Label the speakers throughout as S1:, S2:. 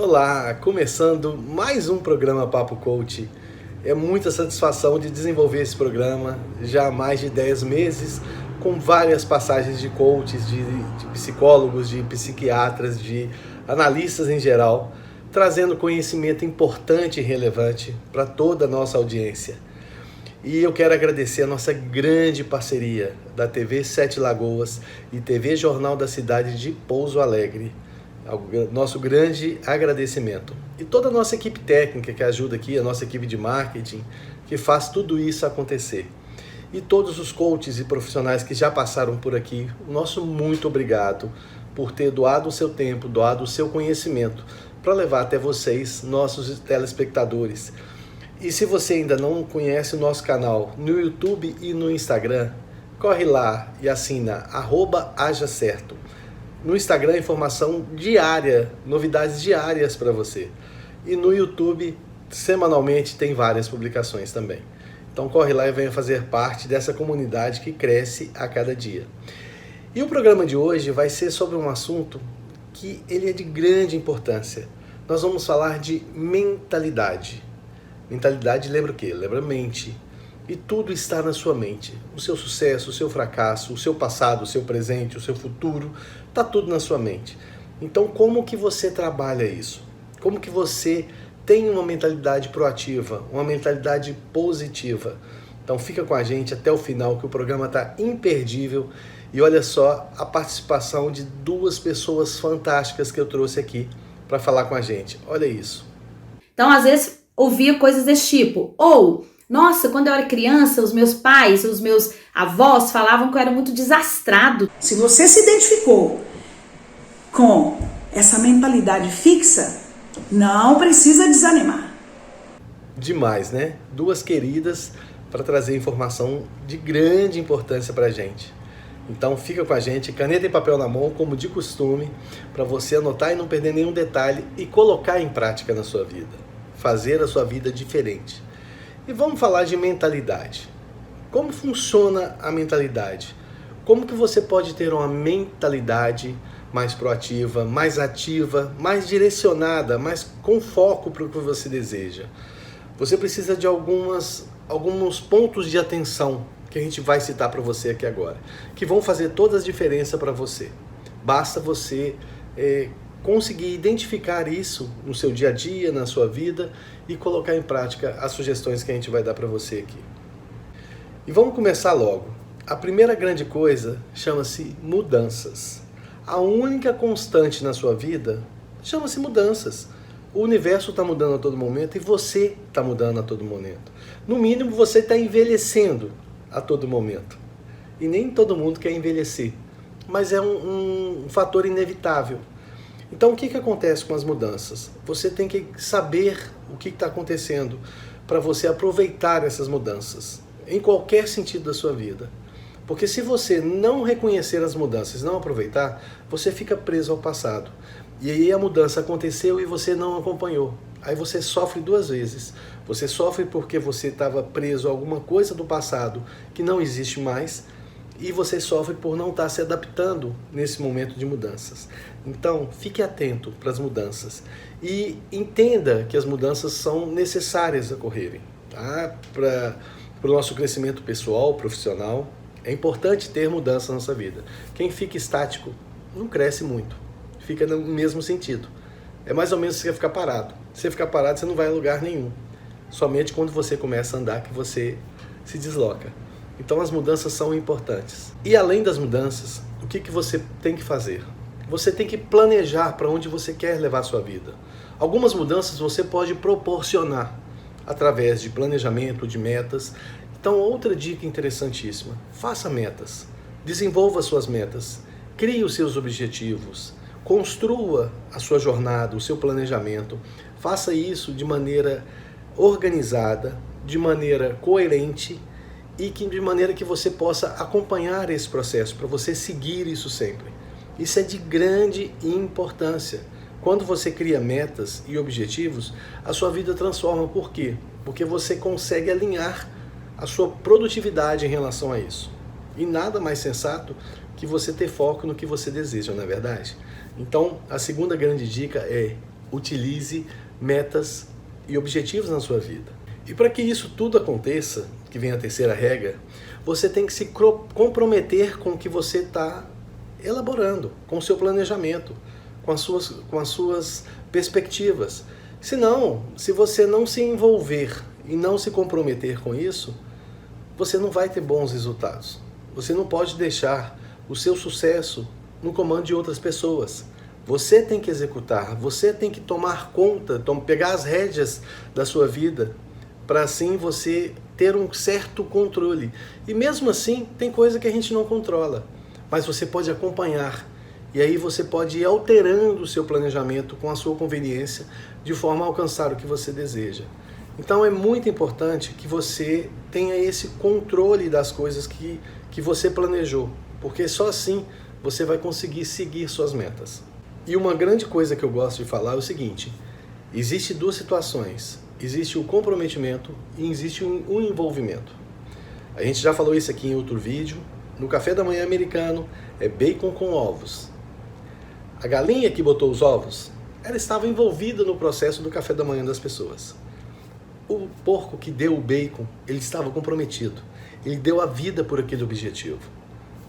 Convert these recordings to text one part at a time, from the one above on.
S1: Olá, começando mais um programa Papo Coach. É muita satisfação de desenvolver esse programa já há mais de 10 meses, com várias passagens de coaches, de psicólogos, de psiquiatras, de analistas em geral, trazendo conhecimento importante e relevante para toda a nossa audiência. E eu quero agradecer a nossa grande parceria da TV Sete Lagoas e TV Jornal da Cidade de Pouso Alegre. Nosso grande agradecimento. E toda a nossa equipe técnica que ajuda aqui, a nossa equipe de marketing, que faz tudo isso acontecer. E todos os coaches e profissionais que já passaram por aqui, o nosso muito obrigado por ter doado o seu tempo, doado o seu conhecimento para levar até vocês, nossos telespectadores. E se você ainda não conhece o nosso canal no YouTube e no Instagram, corre lá e assina @hajacerto. No Instagram, informação diária, novidades diárias para você. E no YouTube, semanalmente, tem várias publicações também. Então corre lá e venha fazer parte dessa comunidade que cresce a cada dia. E o programa de hoje vai ser sobre um assunto que ele é de grande importância. Nós vamos falar de mentalidade. Mentalidade lembra o quê? Lembra mente. E tudo está na sua mente. O seu sucesso, o seu fracasso, o seu passado, o seu presente, o seu futuro, está tudo na sua mente. Então, como que você trabalha isso? Como que você tem uma mentalidade proativa, uma mentalidade positiva? Então, fica com a gente até o final, que o programa está imperdível. E olha só a participação de duas pessoas fantásticas que eu trouxe aqui para falar com a gente. Olha isso.
S2: Então, às vezes, ouvia coisas desse tipo. Nossa, quando eu era criança, os meus pais, os meus avós falavam que eu era muito desastrado.
S3: Se você se identificou com essa mentalidade fixa, não precisa desanimar.
S1: Demais, né? Duas queridas para trazer informação de grande importância para a gente. Então fica com a gente, caneta e papel na mão, como de costume, para você anotar e não perder nenhum detalhe e colocar em prática na sua vida. Fazer a sua vida diferente. E vamos falar de mentalidade. Como funciona a mentalidade? Como que você pode ter uma mentalidade mais proativa, mais ativa, mais direcionada, mais com foco para o que você deseja? Você precisa de alguns pontos de atenção que a gente vai citar para você aqui agora, que vão fazer toda a diferença para você. Basta você conseguir identificar isso no seu dia a dia, na sua vida e colocar em prática as sugestões que a gente vai dar para você aqui. E vamos começar logo. A primeira grande coisa chama-se mudanças. A única constante na sua vida chama-se mudanças. O universo está mudando a todo momento e você está mudando a todo momento. No mínimo, você está envelhecendo a todo momento. E nem todo mundo quer envelhecer, mas é um fator inevitável. Então, o que acontece com as mudanças? Você tem que saber o que está acontecendo para você aproveitar essas mudanças, em qualquer sentido da sua vida. Porque se você não reconhecer as mudanças, não aproveitar, você fica preso ao passado. E aí a mudança aconteceu e você não acompanhou. Aí você sofre duas vezes. Você sofre porque você estava preso a alguma coisa do passado que não existe mais, e você sofre por não estar se adaptando nesse momento de mudanças. Então, fique atento para as mudanças e entenda que as mudanças são necessárias ocorrerem, tá? Para o nosso crescimento pessoal, profissional, é importante ter mudança na nossa vida. Quem fica estático não cresce muito, fica no mesmo sentido. É mais ou menos você ficar parado. Se você ficar parado, você não vai a lugar nenhum. Somente quando você começa a andar que você se desloca. Então as mudanças são importantes. E além das mudanças, o que você tem que fazer? Você tem que planejar para onde você quer levar a sua vida. Algumas mudanças você pode proporcionar através de planejamento, de metas. Então outra dica interessantíssima, faça metas. Desenvolva suas metas. Crie os seus objetivos. Construa a sua jornada, o seu planejamento. Faça isso de maneira organizada, de maneira coerente, e de maneira que você possa acompanhar esse processo, para você seguir isso sempre. Isso é de grande importância. Quando você cria metas e objetivos, a sua vida transforma. Por quê? Porque você consegue alinhar a sua produtividade em relação a isso. E nada mais sensato que você ter foco no que você deseja, não é verdade? Então, a segunda grande dica é utilize metas e objetivos na sua vida. E para que isso tudo aconteça, que vem a terceira regra, você tem que se comprometer com o que você está elaborando, com o seu planejamento, com as suas perspectivas. Senão, se você não se envolver e não se comprometer com isso, você não vai ter bons resultados. Você não pode deixar o seu sucesso no comando de outras pessoas. Você tem que executar, você tem que tomar conta, pegar as rédeas da sua vida, para assim você ter um certo controle. E mesmo assim, tem coisa que a gente não controla, mas você pode acompanhar. E aí você pode ir alterando o seu planejamento com a sua conveniência, de forma a alcançar o que você deseja. Então é muito importante que você tenha esse controle das coisas que você planejou, porque só assim você vai conseguir seguir suas metas. E uma grande coisa que eu gosto de falar é o seguinte: existe duas situações, existe o comprometimento e existe o envolvimento. A gente já falou isso aqui em outro vídeo. No café da manhã americano é bacon com ovos. A galinha que botou os ovos, ela estava envolvida no processo do café da manhã das pessoas. O porco que deu o bacon, ele estava comprometido. Ele deu a vida por aquele objetivo.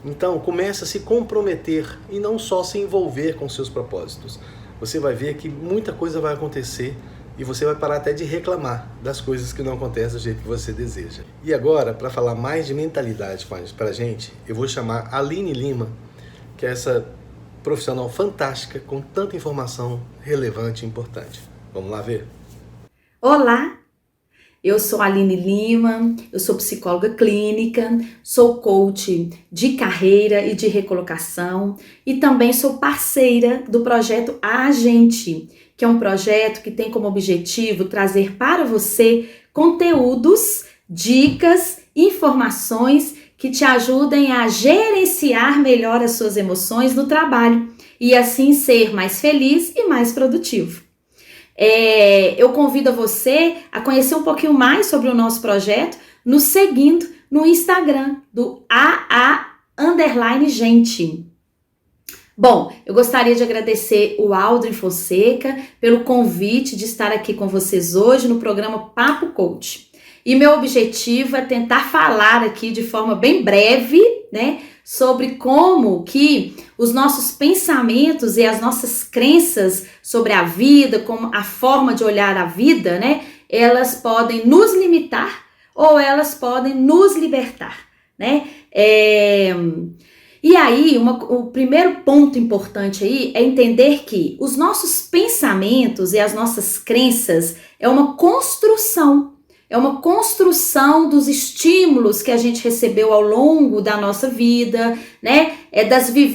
S1: Então, comece a se comprometer e não só se envolver com seus propósitos. Você vai ver que muita coisa vai acontecer e você vai parar até de reclamar das coisas que não acontecem do jeito que você deseja. E agora, para falar mais de mentalidade para a gente, eu vou chamar a Aline Lima, que é essa profissional fantástica com tanta informação relevante e importante. Vamos lá ver?
S2: Olá! Eu sou a Aline Lima, eu sou psicóloga clínica, sou coach de carreira e de recolocação e também sou parceira do projeto Agente, que é um projeto que tem como objetivo trazer para você conteúdos, dicas, informações que te ajudem a gerenciar melhor as suas emoções no trabalho e assim ser mais feliz e mais produtivo. Eu convido você a conhecer um pouquinho mais sobre o nosso projeto nos seguindo no Instagram do AA_gente. Bom, eu gostaria de agradecer o Aldrin Fonseca pelo convite de estar aqui com vocês hoje no programa Papo Coach. E meu objetivo é tentar falar aqui de forma bem breve, né, sobre como que os nossos pensamentos e as nossas crenças sobre a vida, como a forma de olhar a vida, né, elas podem nos limitar ou elas podem nos libertar, né? E aí, o primeiro ponto importante aí é entender que os nossos pensamentos e as nossas crenças é uma construção dos estímulos que a gente recebeu ao longo da nossa vida, né?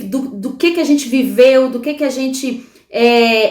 S2: Do que a gente viveu, do que a gente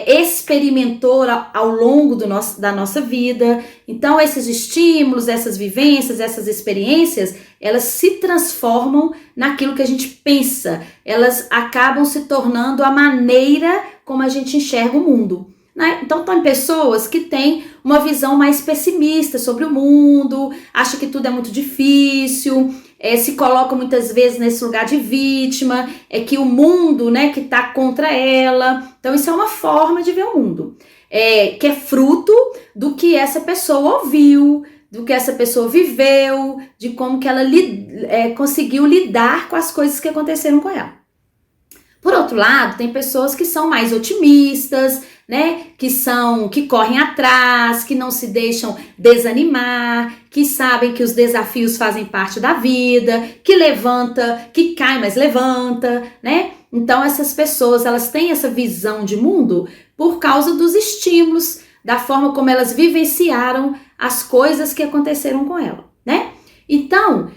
S2: experimentou ao longo da nossa vida. Então, esses estímulos, essas vivências, essas experiências, elas se transformam naquilo que a gente pensa. Elas acabam se tornando a maneira como a gente enxerga o mundo. Né? Então, tem pessoas que têm uma visão mais pessimista sobre o mundo, acham que tudo é muito difícil, se colocam muitas vezes nesse lugar de vítima, que o mundo, né, que está contra ela. Então, isso é uma forma de ver o mundo, que é fruto do que essa pessoa ouviu, do que essa pessoa viveu, de como que ela conseguiu lidar com as coisas que aconteceram com ela. Por outro lado, tem pessoas que são mais otimistas, né? Que correm atrás, que não se deixam desanimar, que sabem que os desafios fazem parte da vida, que levanta, que cai, mas levanta, né? Então essas pessoas, elas têm essa visão de mundo por causa dos estímulos, da forma como elas vivenciaram as coisas que aconteceram com ela, né? Então,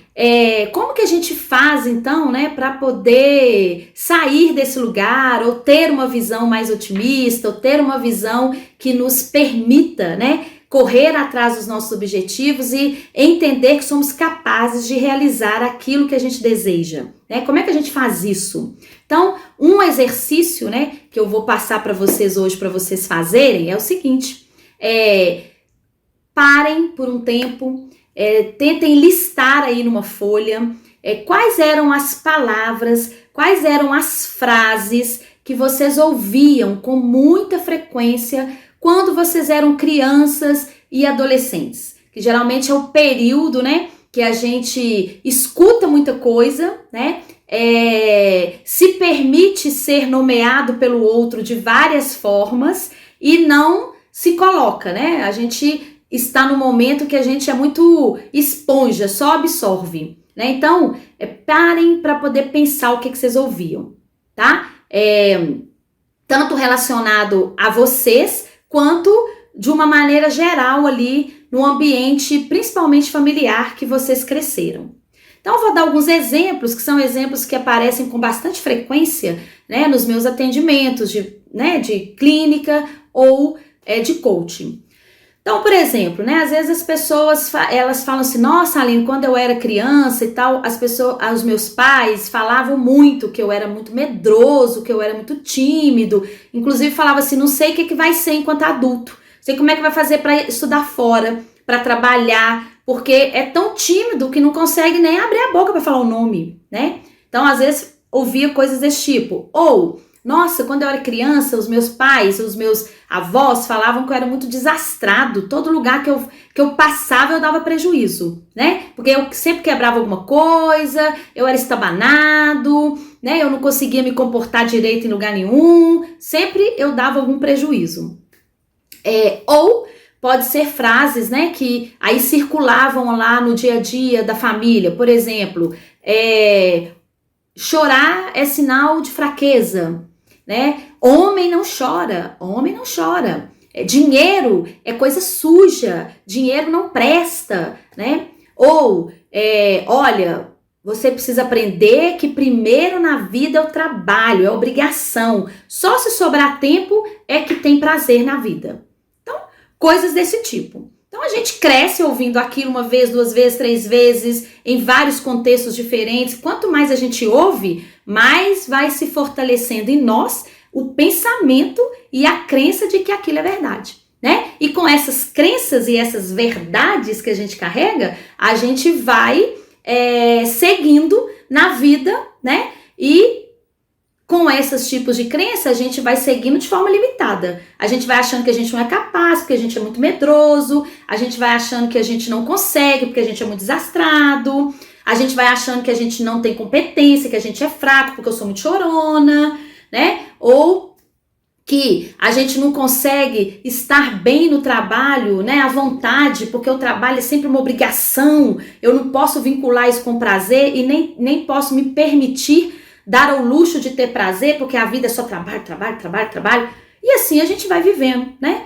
S2: como que a gente faz, então, né, para poder sair desse lugar, ou ter uma visão mais otimista, ou ter uma visão que nos permita, né, correr atrás dos nossos objetivos e entender que somos capazes de realizar aquilo que a gente deseja, né? Como é que a gente faz isso? Então, um exercício, né, que eu vou passar para vocês hoje, para vocês fazerem, é o seguinte: parem por um tempo. Tentem listar aí numa folha quais eram as palavras, quais eram as frases que vocês ouviam com muita frequência quando vocês eram crianças e adolescentes, que geralmente é o período, né, que a gente escuta muita coisa, né, se permite ser nomeado pelo outro de várias formas e não se coloca, né? A gente está no momento que a gente é muito esponja, só absorve, né? Então, parem para poder pensar o que vocês ouviam, tá? Tanto relacionado a vocês, quanto de uma maneira geral ali no ambiente, principalmente familiar, que vocês cresceram. Então, eu vou dar alguns exemplos, que são exemplos que aparecem com bastante frequência, né, nos meus atendimentos de clínica ou de coaching. Então, por exemplo, né, às vezes as pessoas elas falam assim, nossa, Aline, quando eu era criança e tal, os meus pais falavam muito que eu era muito medroso, que eu era muito tímido, inclusive falava assim, não sei o que vai ser enquanto adulto, sei como é que vai fazer para estudar fora, para trabalhar, porque é tão tímido que não consegue nem abrir a boca para falar o nome, né? Então, às vezes, ouvia coisas desse tipo. Ou, nossa, quando eu era criança, os meus pais, os meus avós falavam que eu era muito desastrado. Todo lugar que eu passava, eu dava prejuízo, né? Porque eu sempre quebrava alguma coisa, eu era estabanado, né? Eu não conseguia me comportar direito em lugar nenhum. Sempre eu dava algum prejuízo. Ou pode ser frases, né, que aí circulavam lá no dia a dia da família. Por exemplo, chorar é sinal de fraqueza, né? Homem não chora. Dinheiro é coisa suja, dinheiro não presta, né? Ou, olha, você precisa aprender que primeiro na vida é o trabalho, é obrigação. Só se sobrar tempo é que tem prazer na vida. Coisas desse tipo. Então a gente cresce ouvindo aquilo uma vez, 2 vezes, 3 vezes, em vários contextos diferentes. Quanto mais a gente ouve, mais vai se fortalecendo em nós o pensamento e a crença de que aquilo é verdade, né? E com essas crenças e essas verdades que a gente carrega, a gente vai seguindo na vida, né? E com esses tipos de crença, a gente vai seguindo de forma limitada. A gente vai achando que a gente não é capaz, porque a gente é muito medroso. A gente vai achando que a gente não consegue, porque a gente é muito desastrado. A gente vai achando que a gente não tem competência, que a gente é fraco, porque eu sou muito chorona, né? Ou que a gente não consegue estar bem no trabalho, né? À vontade, porque o trabalho é sempre uma obrigação. Eu não posso vincular isso com prazer e nem posso me permitir dar ao luxo de ter prazer, porque a vida é só trabalho. E assim a gente vai vivendo, né?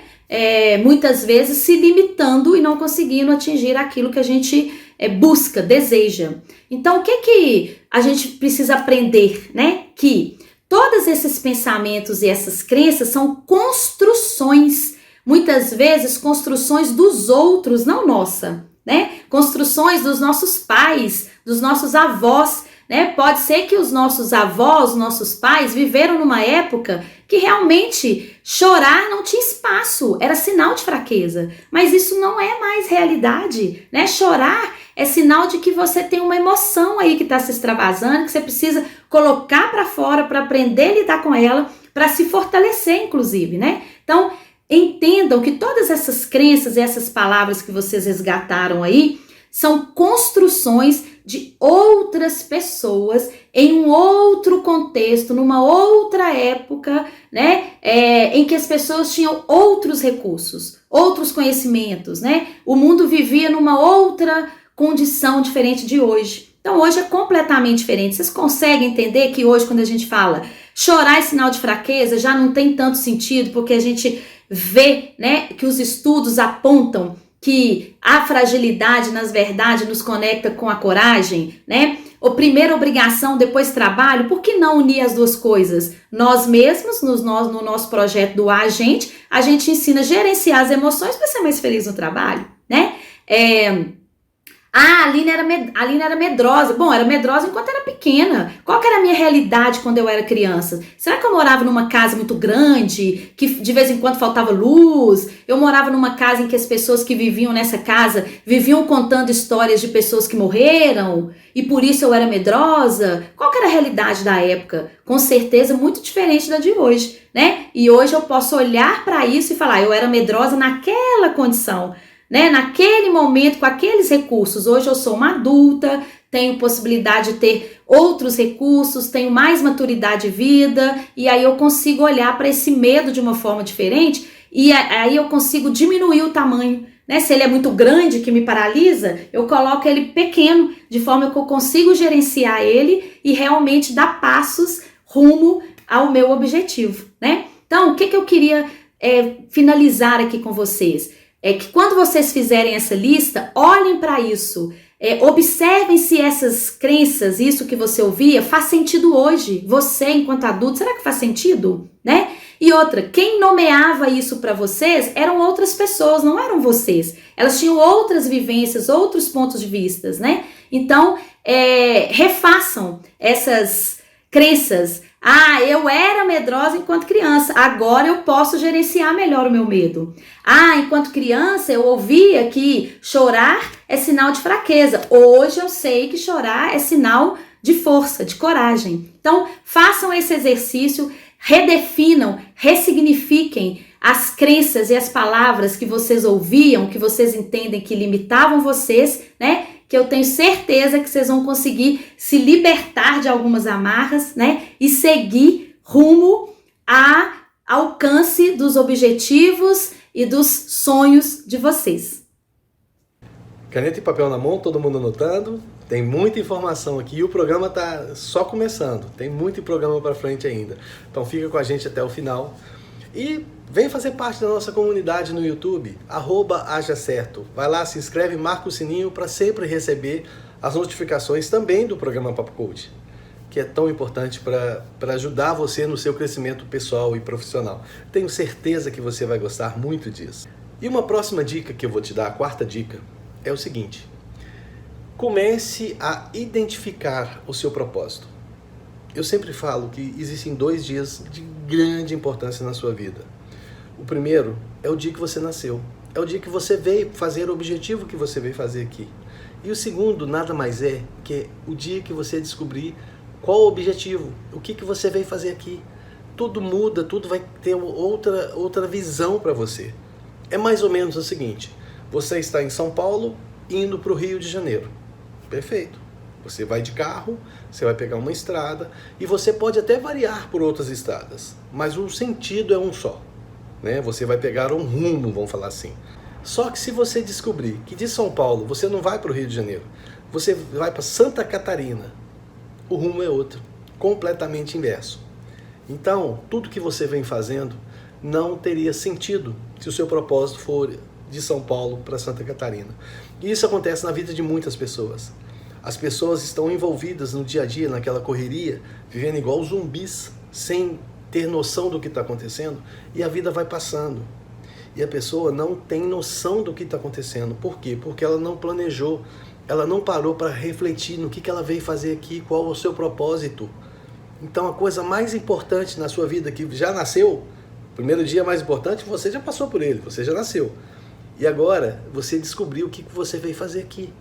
S2: Muitas vezes se limitando e não conseguindo atingir aquilo que a gente busca, deseja. Então, o que a gente precisa aprender, né? Que todos esses pensamentos e essas crenças são construções, muitas vezes construções dos outros, não nossa, né? Construções dos nossos pais, dos nossos avós, né? Pode ser que os nossos avós, nossos pais viveram numa época que realmente chorar não tinha espaço, era sinal de fraqueza, mas isso não é mais realidade, né? Chorar é sinal de que você tem uma emoção aí que está se extravasando, que você precisa colocar para fora para aprender a lidar com ela, para se fortalecer, inclusive, né? Então, entendam que todas essas crenças e essas palavras que vocês resgataram aí são construções de outras pessoas em um outro contexto, numa outra época, né, em que as pessoas tinham outros recursos, outros conhecimentos, né? O mundo vivia numa outra condição diferente de hoje. Então hoje é completamente diferente. Vocês conseguem entender que hoje, quando a gente fala chorar é sinal de fraqueza, já não tem tanto sentido, porque a gente vê, né, que os estudos apontam que a fragilidade, nas verdades, nos conecta com a coragem, né? O primeiro obrigação, depois trabalho. Por que não unir as duas coisas? Nós mesmos, no nosso projeto do a gente ensina a gerenciar as emoções para ser mais feliz no trabalho, né? Ah, a Aline era medrosa. Bom, era medrosa enquanto era pequena. Qual que era a minha realidade quando eu era criança? Será que eu morava numa casa muito grande, que de vez em quando faltava luz? Eu morava numa casa em que as pessoas que viviam nessa casa viviam contando histórias de pessoas que morreram e por isso eu era medrosa? Qual que era a realidade da época? Com certeza muito diferente da de hoje, né? E hoje eu posso olhar para isso e falar, eu era medrosa naquela condição, né? Naquele momento, com aqueles recursos. Hoje eu sou uma adulta, tenho possibilidade de ter outros recursos, tenho mais maturidade de vida, e aí eu consigo olhar para esse medo de uma forma diferente, e aí eu consigo diminuir o tamanho, né? Se ele é muito grande, que me paralisa, eu coloco ele pequeno, de forma que eu consigo gerenciar ele e realmente dar passos rumo ao meu objetivo, né? Então, o que eu queria finalizar aqui com vocês? É que quando vocês fizerem essa lista, olhem para isso, observem se essas crenças, isso que você ouvia, faz sentido hoje. Você, enquanto adulto, será que faz sentido? Né? E outra, quem nomeava isso para vocês eram outras pessoas, não eram vocês. Elas tinham outras vivências, outros pontos de vista, né? Então, refaçam essas crenças. Ah, eu era medrosa enquanto criança, agora eu posso gerenciar melhor o meu medo. Ah, enquanto criança eu ouvia que chorar é sinal de fraqueza. Hoje eu sei que chorar é sinal de força, de coragem. Então, façam esse exercício, redefinam, ressignifiquem as crenças e as palavras que vocês ouviam, que vocês entendem que limitavam vocês, né? Que eu tenho certeza que vocês vão conseguir se libertar de algumas amarras, né? E seguir rumo ao alcance dos objetivos e dos sonhos de vocês.
S1: Caneta e papel na mão, todo mundo anotando. Tem muita informação aqui e o programa está só começando. Tem muito programa para frente ainda. Então fica com a gente até o final. E vem fazer parte da nossa comunidade no YouTube, @hajacerto. Vai lá, se inscreve, marca o sininho para sempre receber as notificações também do programa Papo Coach, que é tão importante para ajudar você no seu crescimento pessoal e profissional. Tenho certeza que você vai gostar muito disso. E uma próxima dica que eu vou te dar, a quarta dica, é o seguinte: comece a identificar o seu propósito. Eu sempre falo que existem 2 dias de grande importância na sua vida. O primeiro é o dia que você nasceu. É o dia que você veio fazer o objetivo que você veio fazer aqui. E o segundo nada mais é que o dia que você descobrir qual o objetivo, o que você veio fazer aqui. Tudo muda, tudo vai ter outra visão para você. É mais ou menos o seguinte: você está em São Paulo indo para o Rio de Janeiro. Perfeito. Você vai de carro, você vai pegar uma estrada e você pode até variar por outras estradas, mas o sentido é um só, né? Você vai pegar um rumo, vamos falar assim. Só que se você descobrir que de São Paulo você não vai para o Rio de Janeiro, você vai para Santa Catarina, o rumo é outro, completamente inverso. Então, tudo que você vem fazendo não teria sentido se o seu propósito for de São Paulo para Santa Catarina. E isso acontece na vida de muitas pessoas. As pessoas estão envolvidas no dia a dia, naquela correria, vivendo igual zumbis, sem ter noção do que está acontecendo, e a vida vai passando. E a pessoa não tem noção do que está acontecendo. Por quê? Porque ela não planejou, ela não parou para refletir no que ela veio fazer aqui, qual é o seu propósito. Então a coisa mais importante na sua vida, que já nasceu, o primeiro dia mais importante, você já passou por ele, você já nasceu. E agora você descobriu o que você veio fazer aqui.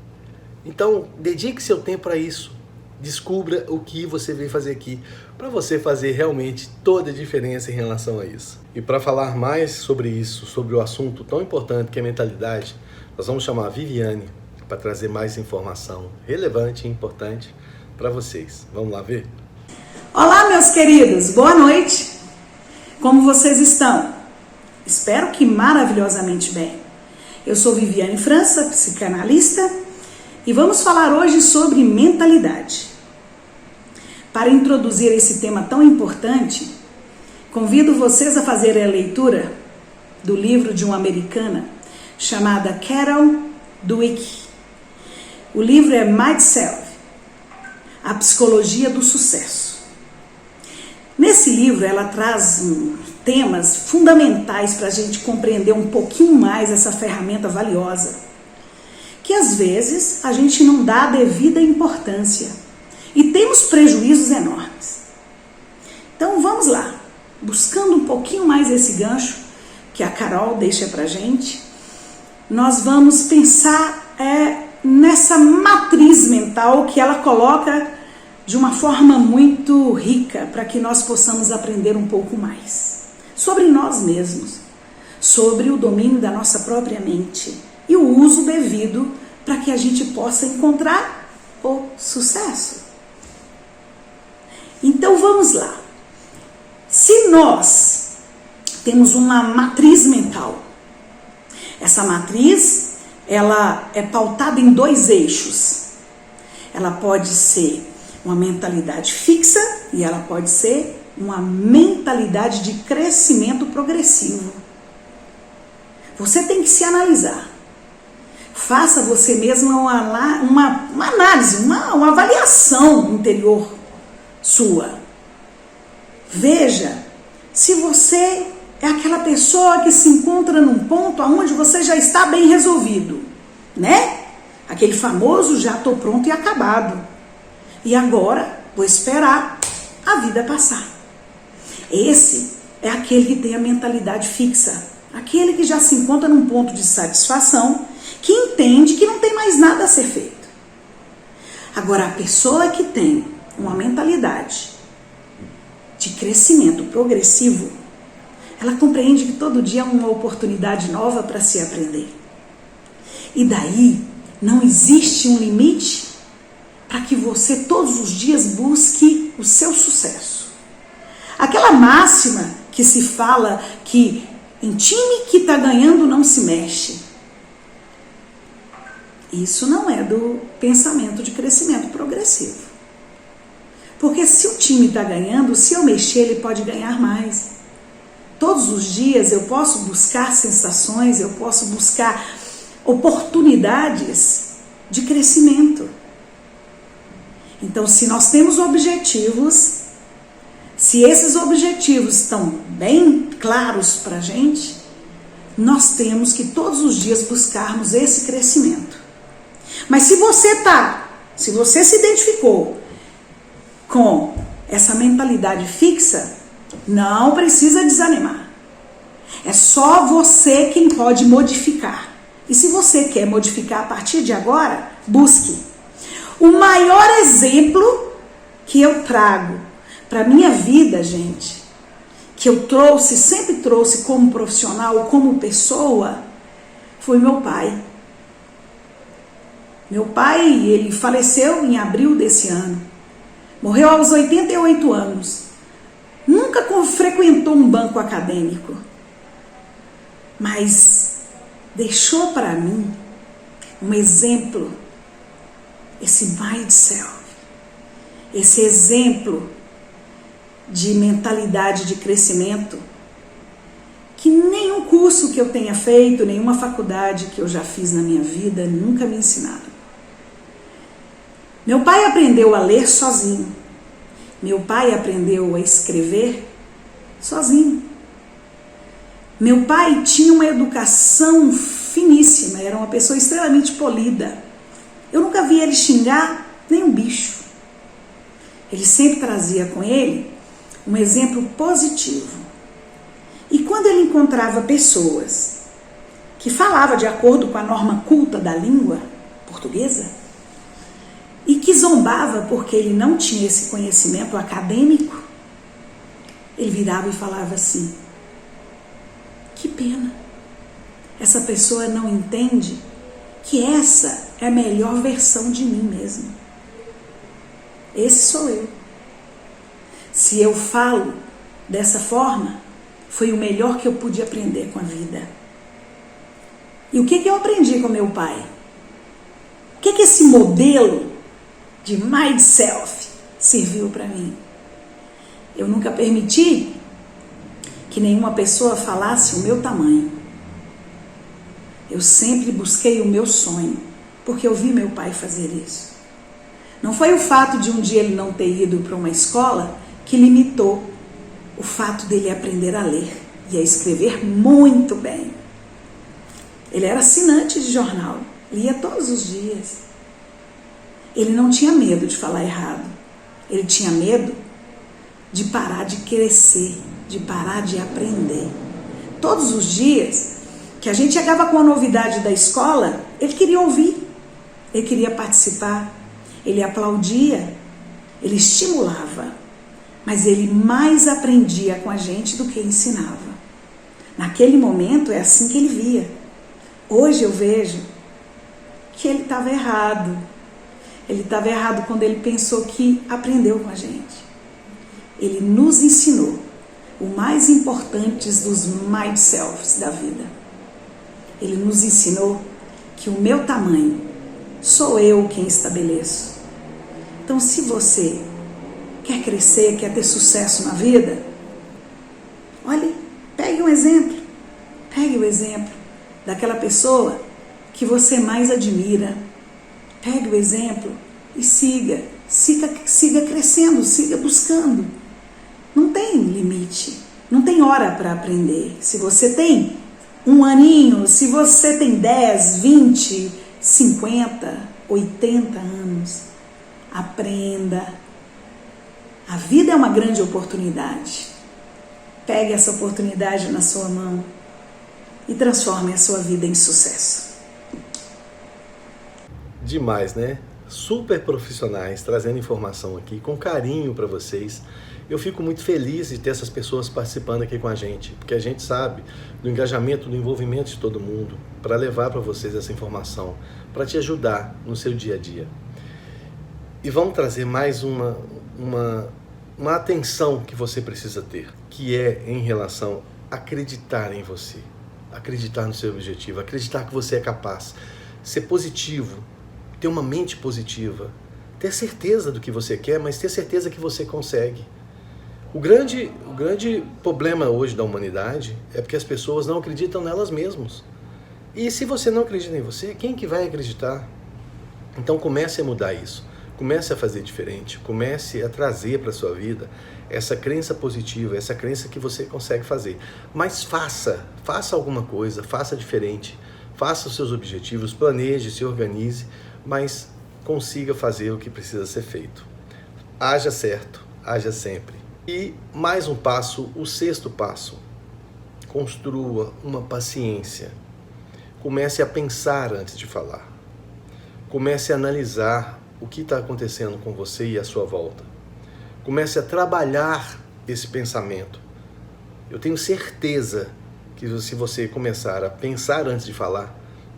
S1: Então, dedique seu tempo para isso. Descubra o que você veio fazer aqui, para você fazer realmente toda a diferença em relação a isso. E para falar mais sobre isso, sobre o assunto tão importante que é a mentalidade, nós vamos chamar a Viviane para trazer mais informação relevante e importante para vocês. Vamos lá ver?
S3: Olá, meus queridos, boa noite. Como vocês estão? Espero que maravilhosamente bem. Eu sou Viviane França, psicanalista, e vamos falar hoje sobre mentalidade. Para introduzir esse tema tão importante, convido vocês a fazerem a leitura do livro de uma americana chamada Carol Dweck. O livro é Myself, a psicologia do sucesso. Nesse livro ela traz temas fundamentais para a gente compreender um pouquinho mais essa ferramenta valiosa, que às vezes a gente não dá a devida importância e temos prejuízos enormes. Então vamos lá, buscando um pouquinho mais esse gancho que a Carol deixa pra gente, nós vamos pensar nessa matriz mental que ela coloca de uma forma muito rica para que nós possamos aprender um pouco mais sobre nós mesmos, sobre o domínio da nossa própria mente e o uso devido para que a gente possa encontrar o sucesso. Então vamos lá. Se nós temos uma matriz mental, essa matriz ela é pautada em 2 eixos. Ela pode ser uma mentalidade fixa e ela pode ser uma mentalidade de crescimento progressivo. Você tem que se analisar. Faça você mesmo uma análise, uma avaliação interior sua. Veja se você é aquela pessoa que se encontra num ponto onde você já está bem resolvido, né? Aquele famoso já estou pronto e acabado. E agora vou esperar a vida passar. Esse é aquele que tem a mentalidade fixa, aquele que já se encontra num ponto de satisfação, que entende que não tem mais nada a ser feito. Agora, a pessoa que tem uma mentalidade de crescimento progressivo, ela compreende que todo dia é uma oportunidade nova para se aprender. E daí não existe um limite para que você todos os dias busque o seu sucesso. Aquela máxima que se fala que em time que está ganhando não se mexe. Isso não é do pensamento de crescimento progressivo. Porque se o time está ganhando, se eu mexer, ele pode ganhar mais. Todos os dias eu posso buscar sensações, eu posso buscar oportunidades de crescimento. Então, se nós temos objetivos, se esses objetivos estão bem claros para a gente, nós temos que todos os dias buscarmos esse crescimento. Mas se você se identificou com essa mentalidade fixa, não precisa desanimar. É só você quem pode modificar. E se você quer modificar a partir de agora, busque. O maior exemplo que eu trago para a minha vida, gente, que eu sempre trouxe como profissional, como pessoa, foi meu pai. Meu pai, ele faleceu em abril desse ano. Morreu aos 88 anos. Nunca frequentou um banco acadêmico. Mas deixou para mim um exemplo, esse mind self, esse exemplo de mentalidade de crescimento que nenhum curso que eu tenha feito, nenhuma faculdade que eu já fiz na minha vida nunca me ensinaram. Meu pai aprendeu a ler sozinho. Meu pai aprendeu a escrever sozinho. Meu pai tinha uma educação finíssima, era uma pessoa extremamente polida. Eu nunca vi ele xingar nem um bicho. Ele sempre trazia com ele um exemplo positivo. E quando ele encontrava pessoas que falavam de acordo com a norma culta da língua portuguesa e que zombava porque ele não tinha esse conhecimento acadêmico, ele virava e falava assim: que pena, essa pessoa não entende que essa é a melhor versão de mim mesmo. Esse sou eu. Se eu falo dessa forma, foi o melhor que eu pude aprender com a vida. E o que eu aprendi com meu pai? O que esse modelo de mind self serviu para mim? Eu nunca permiti que nenhuma pessoa falasse o meu tamanho. Eu sempre busquei o meu sonho, porque eu vi meu pai fazer isso. Não foi o fato de um dia ele não ter ido para uma escola que limitou o fato dele aprender a ler e a escrever muito bem. Ele era assinante de jornal, Lia todos os dias. Ele não tinha medo de falar errado. Ele tinha medo de parar de crescer, de parar de aprender. Todos os dias que a gente chegava com a novidade da escola, ele queria ouvir, ele queria participar, ele aplaudia, ele estimulava, mas ele mais aprendia com a gente do que ensinava. Naquele momento é assim que ele via. Hoje eu vejo que ele estava errado. Ele estava errado quando ele pensou que aprendeu com a gente. Ele nos ensinou o mais importante dos mind selves da vida. Ele nos ensinou que o meu tamanho sou eu quem estabeleço. Então, se você quer crescer, quer ter sucesso na vida, olhe, pegue um exemplo. Pegue o exemplo daquela pessoa que você mais admira. Pegue o exemplo e siga crescendo, siga buscando. Não tem limite, não tem hora para aprender. Se você tem um aninho, se você tem 10, 20, 50, 80 anos, aprenda. A vida é uma grande oportunidade. Pegue essa oportunidade na sua mão e transforme a sua vida em sucesso.
S1: Demais, né? Super profissionais trazendo informação aqui com carinho para vocês. Eu fico muito feliz de ter essas pessoas participando aqui com a gente, porque a gente sabe do engajamento, do envolvimento de todo mundo para levar para vocês essa informação, para te ajudar no seu dia a dia. E vamos trazer mais uma atenção que você precisa ter, que é em relação a acreditar em você, acreditar no seu objetivo, acreditar que você é capaz, ser positivo, ter uma mente positiva, ter certeza do que você quer, mas ter certeza que você consegue. O grande problema hoje da humanidade é porque as pessoas não acreditam nelas mesmas. E se você não acredita em você, quem que vai acreditar? Então comece a mudar isso. Comece a fazer diferente, comece a trazer para a sua vida essa crença positiva, essa crença que você consegue fazer. Mas faça alguma coisa, faça diferente, faça os seus objetivos, planeje, se organize, mas consiga fazer o que precisa ser feito. Haja certo, haja sempre. E mais um passo, o 6º passo. Construa uma paciência. Comece a pensar antes de falar. Comece a analisar o que está acontecendo com você e à sua volta. Comece a trabalhar esse pensamento. Eu tenho certeza que se você começar a pensar antes de falar,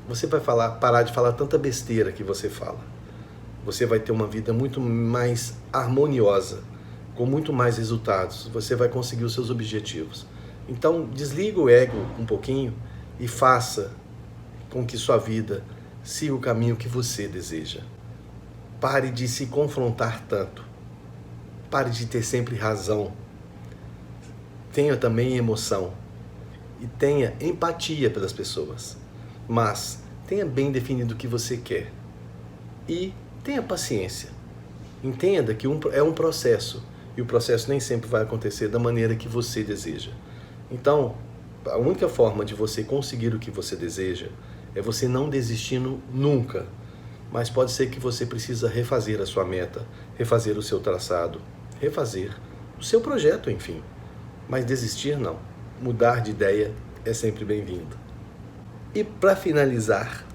S1: você vai parar de falar tanta besteira que você fala. Você vai ter uma vida muito mais harmoniosa, com muito mais resultados. Você vai conseguir os seus objetivos. Então, desliga o ego um pouquinho e faça com que sua vida siga o caminho que você deseja. Pare de se confrontar tanto. Pare de ter sempre razão. Tenha também emoção. E tenha empatia pelas pessoas. Mas tenha bem definido o que você quer. E tenha paciência. Entenda que é um processo. E o processo nem sempre vai acontecer da maneira que você deseja. Então, a única forma de você conseguir o que você deseja é você não desistindo nunca. Mas pode ser que você precisa refazer a sua meta, refazer o seu traçado, refazer o seu projeto, enfim. Mas desistir não. Mudar de ideia é sempre bem-vindo. E para finalizar,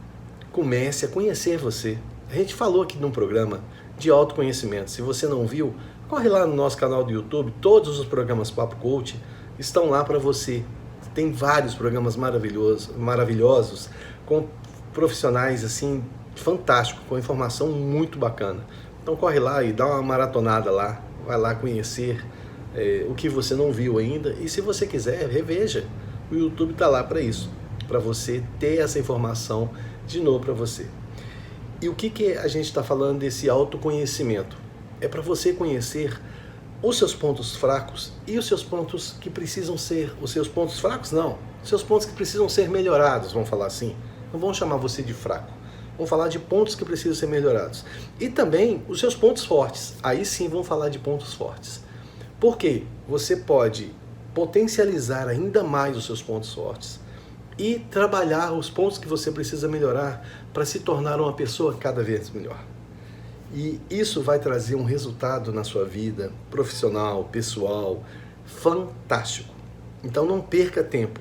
S1: comece a conhecer você. A gente falou aqui num programa de autoconhecimento. Se você não viu, corre lá no nosso canal do YouTube. Todos os programas Papo Coach estão lá para você. Tem vários programas maravilhosos com profissionais assim fantásticos, com informação muito bacana. Então corre lá e dá uma maratonada lá. Vai lá conhecer o que você não viu ainda. E se você quiser, reveja. O YouTube está lá para isso, para você ter essa informação de novo para você. E o que a gente está falando desse autoconhecimento? É para você conhecer os seus pontos fracos e os seus pontos que precisam ser... Os seus pontos fracos, não. Os seus pontos que precisam ser melhorados, vamos falar assim. Não vamos chamar você de fraco. Vamos falar de pontos que precisam ser melhorados. E também os seus pontos fortes. Aí sim vamos falar de pontos fortes. Porque você pode potencializar ainda mais os seus pontos fortes e trabalhar os pontos que você precisa melhorar para se tornar uma pessoa cada vez melhor. E isso vai trazer um resultado na sua vida profissional, pessoal, fantástico. Então não perca tempo.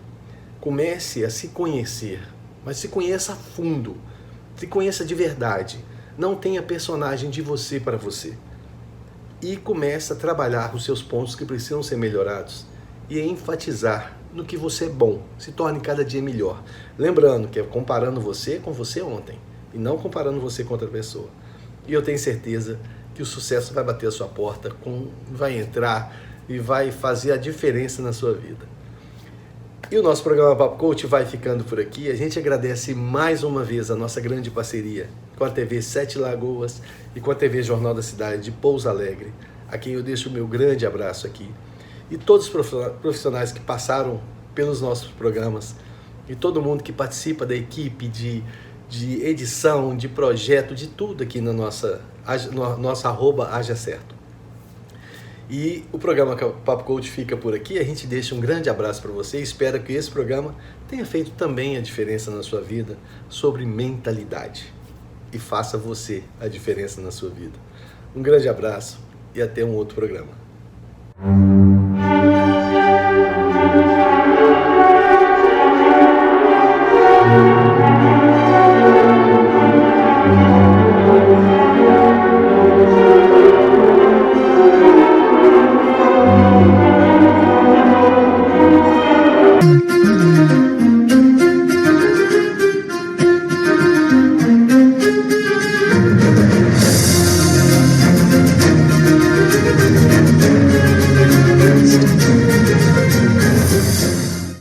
S1: Comece a se conhecer, mas se conheça a fundo. Se conheça de verdade. Não tenha personagem de você para você. E comece a trabalhar os seus pontos que precisam ser melhorados e a enfatizar no que você é bom. Se torne cada dia melhor. Lembrando que é comparando você com você ontem e não comparando você com outra pessoa. E eu tenho certeza que o sucesso vai bater a sua porta, vai entrar e vai fazer a diferença na sua vida. E o nosso programa Papo Coach vai ficando por aqui. A gente agradece mais uma vez a nossa grande parceria com a TV Sete Lagoas e com a TV Jornal da Cidade de Pouso Alegre, a quem eu deixo o meu grande abraço aqui. E todos os profissionais que passaram pelos nossos programas e todo mundo que participa da equipe de edição, de projeto, de tudo aqui na nossa @hajacerto. E o programa Papo Coach fica por aqui. A gente deixa um grande abraço para você. Espero que esse programa tenha feito também a diferença na sua vida sobre mentalidade. E faça você a diferença na sua vida. Um grande abraço e até um outro programa.